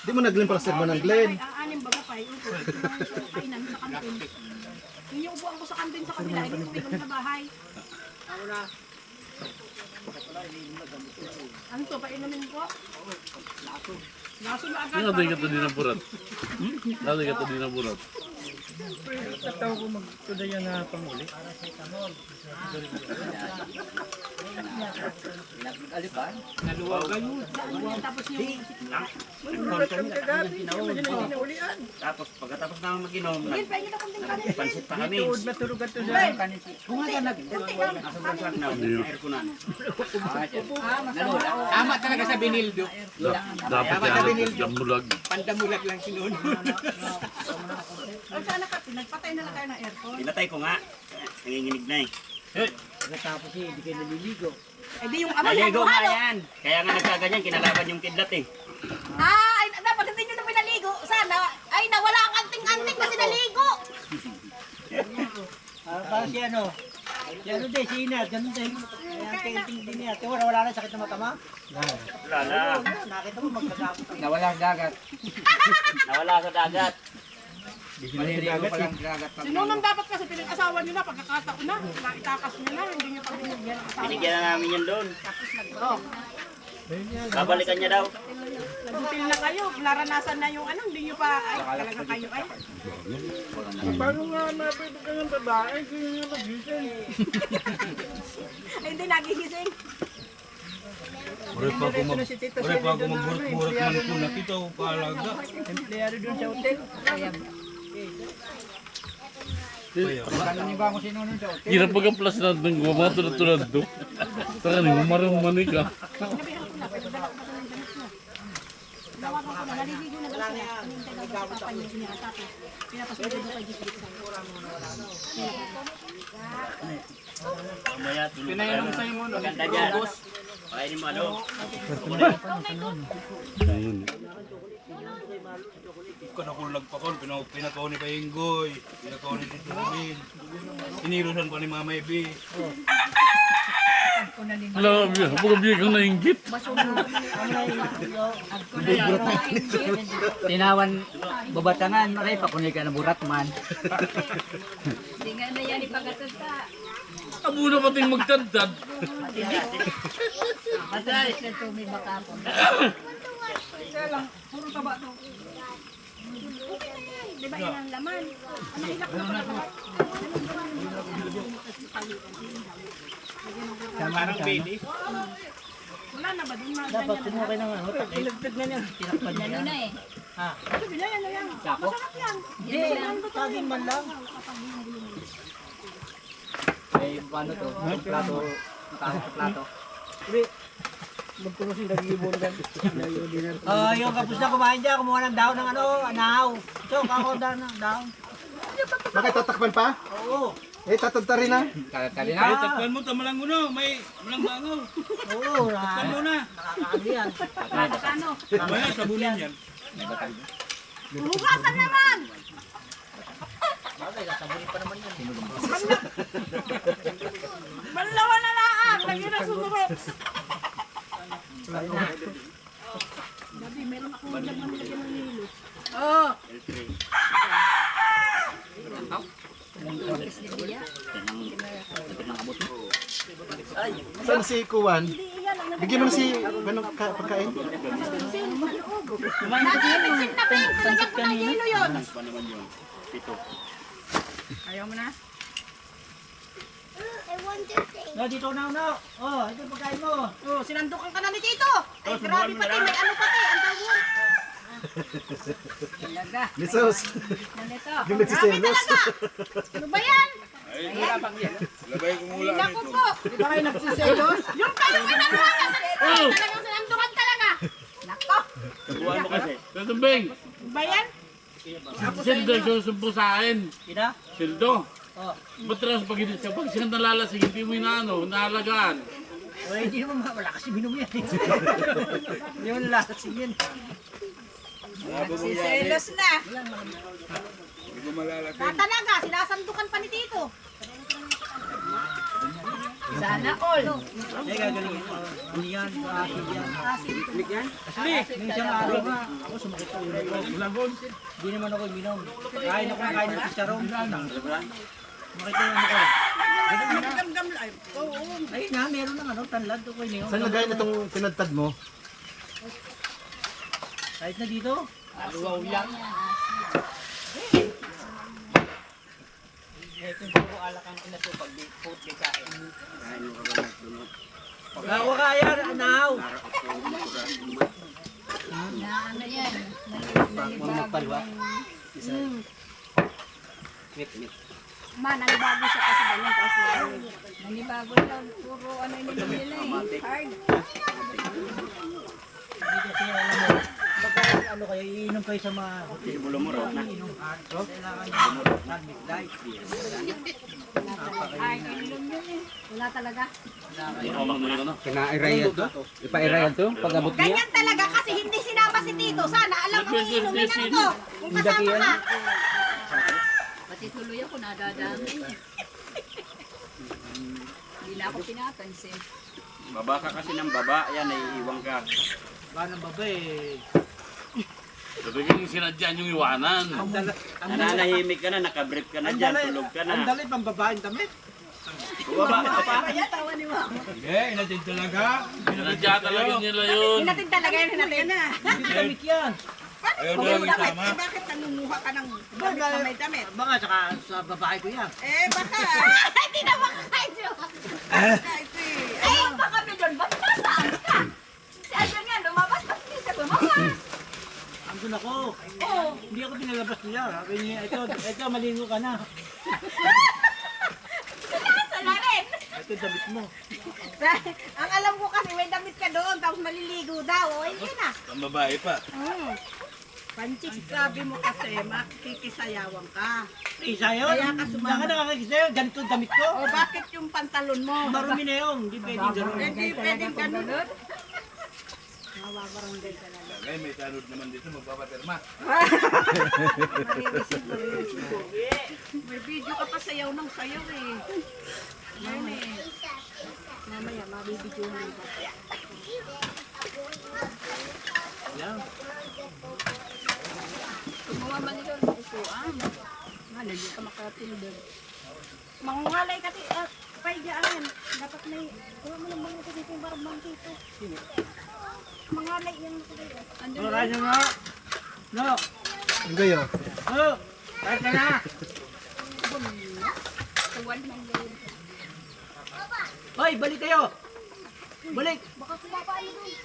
Di mo nag-Glen para serba ng Glen. Ang anim baga pa, yung kainan sa kantin. Yung upuan ko sa kantin sa kabila, yung uwi ko sa bahay. Ano to, painumin ko? Laso na agad. Naday ka to din ang burat. Naday ka to din ang burat. Tataw ko magtudaya na pamuli. Naluwag kayo. Tapos yung Tapos pagkatapos namin mag-inom, Yun, pahingin na kunting kanin. pansit pa kami. Tuod matulog ka to sa Kung nga nag asang na air ko na. Tama talaga sa binildo. Dapat yan, jamulag. Pandamulag lang sinuno. O sana ka, nagpatay na lang kayo ng aircon. Pinatay ko nga. Nanginginig na eh. Pagkatapos hindi kayo naliligo. Eh di yung ano, Naligo yung nga halo. yan. Kaya nga nagkaganyan, kinalaban yung kidlat eh. Ay, dapat hindi nyo na pinaligo. Sana, ay nawala ang anting-anting kasi naligo. Para si ano din, si Inat, ganun din. Ang tingting din niya. Wala na sakit na matama? Wala na. Nakita mo magkagapot. Nawala ang dagat. Nawala sa dagat. Maliligo pa lang dagat. Sinunong dapat kasi pinag-asawa nyo na, pagkakataon na, naitakas nyo na, hindi nyo pag binigyan ang asawa. Binigyan na namin yan doon. Oh, Babalikan niya daw. nagbutil na kayo, naranasan na yung ano, hindi nyo pa, ay, talaga kayo ay. Paano nga mapipigyan ng babae? Hindi nga magising. Ay, hindi nagigising. Ore pa ako magburat-burat man ko na kita o paalaga. Empleyado doon sa hotel. Ano ba ako sinuno sa hotel? Hirap pagka-plus na ng mga tulad-tulad do. Taka ni, umarang manik ka. Nawakan ko na, naliligo na daw sila. Kanintay na daw sa papa niya, sinakasap. Pinapasundo daw kay Jisbit. Mamaya tulog ka na. Maganda dyan. Pakainin mo ano. Ayun. Kanakulag pa kon, pinakaw ni Bayenggoy, pinakaw ni Tito Ruben, inirusan pa ni Mama Ebe. Wala ka biya, kapag biya kang nainggit. Tinawan babatangan, maray pa kunay ka na burat man. Hindi nga na yan ipagatod ka. Abo na pating magtandad. Madalas na tumi makapon. Kaya lang, puro taba to. Di ba yan ang laman? Ano ilak na pala ba? Parang baby. Wala na ba? Doon na Dapat ganyan. kumuha kayo ng ano, ilagtag na niya. Tinakpan niya. Ano na eh. Sabi na yan na yan. Masarap yan. Hindi, saging man lang. Ay, paano to? Plato, plato. Hindi. Magkurusin nag-ibon ka. Yung kapos na kumain dyan, kumuha ng daon ng ano, anahaw. So, kakoda ng daon. Bakit tatakpan pa? Oo. Eh, tatagta rin na. Kalina. Ay, takpan mo, tamalang mo na, may malang bangaw. Oo, Takpan mo na. nakakaano yan. Ano? Mamaya, sabunin yan. Hugasan naman! Bagay, sasabunin pa naman yan. Banlawan na lang! Lagi na sumurot! Gabi, meron akong vlog na nilagyan ng nilo. Oo! Saan si Kuwan? Hindi yan. Ang Bigyan mo na si pagkain. nabisin na pink! Talagyan ko ng nilo yun! Pa naman yun. Pito. Ayaw mo na? No, dito na, no. Oh, ito yung pagkain mo. Oh, sinandukan ka na ni Tito! Ay, grabe pati, may ano pati, ang tawon! Talaga. Jesus. Ganito. Yung nagsiselos. Ano ba yan? Labay ko mula Naku po! Di ba kayo nagsiselos? Yung kayo sinandukan ka sa Tito! Talagang sinandukan talaga! Nako! Nabuhan mo kasi. Ito Beng, Ano ba yan? sildo siya sumpo sa akin. Kina? Sildo. Oh. Ba't rin pag siya nalalasing, hindi mo inaano, nahalagaan. Wala, hindi naman wala kasi minum yan. Hindi mo nalalasing yan. Nagsiselos na! Hindi ko malalaki. Talaga, sinasandukan pa ni Tito! Sana all. Eh, gagalingin ko. Hindi yan, asin yan. Asli, may isang araw nga. Ako sumakit sa ulo ko. Hindi naman ako minom. Kain ako kain ng chicharon. Makita yung ano ko. Ayun nga, meron ng ano, tanlad ko kayo niyo. Saan lagay na itong pinagtad mo? Kahit na dito. Aluwaw lang. Kung puro alak ang inaso pag di put di kain. Gawa kaya, anaw. Na ano yan. Magpalwa. Nanibago siya kasi ganyan. Tapos nanibago lang. Puro ano yung nila eh. Hard. Hindi kasi alam mo. Pagka ano kayo, iinom kayo sa mga hotel. Bulumuro na. Iinom arto. Kailangan nyo mag-midnight. Ay, ilong yun eh. Wala talaga. Kina-irayan to? Ipa-irayan to? Pag-abot niya? Ganyan talaga kasi hindi sinama si Tito. Sana alam mo iinumin na ito. Kung kasama ka. Pati tuloy ako nadadami. Hindi na ako pinapansin. Baba ka kasi ng baba, yan, naiiwan ka. Ba ng baba eh. Sabi yung sinadyan yung iwanan. Nananahimik ka na, nakabrief ka na dyan, tulog ka Ang na. dali pang babaeng damit. Baba ka pa. Hindi, inatid talaga. Sinadya talaga nila yun. Hinatid talaga yun, hinatid. Hindi damit yan. Ayaw na lang isama. Bakit nangunguha ka ng damit na may damit? Baka saka sa babae ko yan. Eh, baka. Hindi na makakain siya. Ay, baka may doon. Ba't nasaan ka? Si Adrian nga, lumabas. Ba't hindi ka lumabas? Andun ako. Hindi ako pinalabas nila. Sabi niya, ito maligo ka na. Nasa na rin. Ito damit mo. Ang alam ko kasi may damit ka doon, tapos maliligo daw. O, hindi na. Ang babae pa. Panchik, sabi mo kasi, makikisayawan ka. Isa yun. Kaya ka sumama. Saka nakakakisayo. Ganito ang damit ko. O bakit yung pantalon mo? Marumi na yun. Hindi pwedeng gano'n. Hindi pwedeng ganun. Kaya may tanod naman dito, magpapaterma. May video ka pa sayaw ng sayaw eh. Yan eh. Mamaya, mabibidyo mo ba? Yan. Gumawa man nila ng upuan. Ano, hindi ka makatulog. Mangungalay ka paigyan. Dapat may, wala mo naman ito dito yung barbang dito. Mangalay yan. Wala nyo nga. No. Ang gayo. Oh. Kahit ka na. Tuwan man din. Hoy, balik kayo. Balik. Baka kumapaan doon.